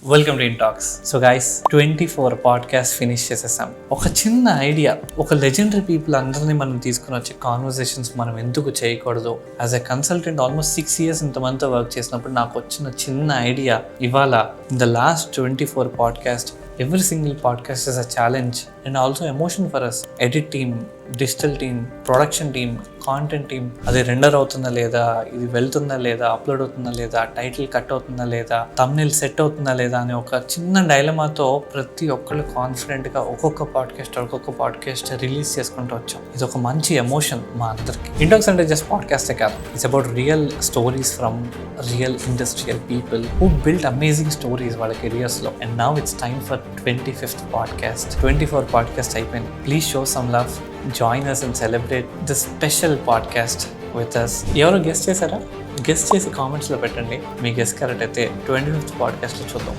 Welcome to in talks. So guys, 24 podcast finish చేసేసాం. ఒక చిన్న ఐడియా, ఒక లెజెండరీ పీపుల్ అందరినీ మనం తీసుకుని వచ్చే కాన్వర్సేషన్స్ మనం ఎందుకు చేయకూడదు? As a consultant almost 6 years ఇంతమందితో వర్క్ చేసినప్పుడు నాకు వచ్చిన చిన్న ఐడియా ఇవాళ in the last 24 podcast, every single podcast is a challenge and also emotion for us. Edit team, digital team, production team, content team, అది రెండర్ అవుతుందా లేదా, ఇది వెళ్తుందా లేదా, అప్లోడ్ అవుతుందా లేదా, టైటిల్ కట్ అవుతుందా లేదా, థంబ్నెయిల్ సెట్ అవుతుందా లేదా అనే ఒక చిన్న డైలమాతో ప్రతి ఒక్కళ్ళు కాన్ఫిడెంట్గా ఒక్కొక్క పాడ్కాస్ట్ రిలీజ్ చేసుకుంటూ వచ్చాం. ఇది ఒక మంచి ఎమోషన్ మా అందరికి. ఇంటాక్స్ అంటే జస్ట్ పాడ్కాస్టే కాదు, it's about real stories from real industrial people who build amazing stories వాళ్ళ కెరియర్స్లో. And now it's time for 25th podcast. 24 podcast అయిపోయింది. Please show some love, join us and celebrate this special podcast with us. ఎవరో guest చేశారా? Guest చేసి కామెంట్స్లో పెట్టండి. మీ guest correct అయితే 25th పాడ్కాస్ట్లో చూద్దాం.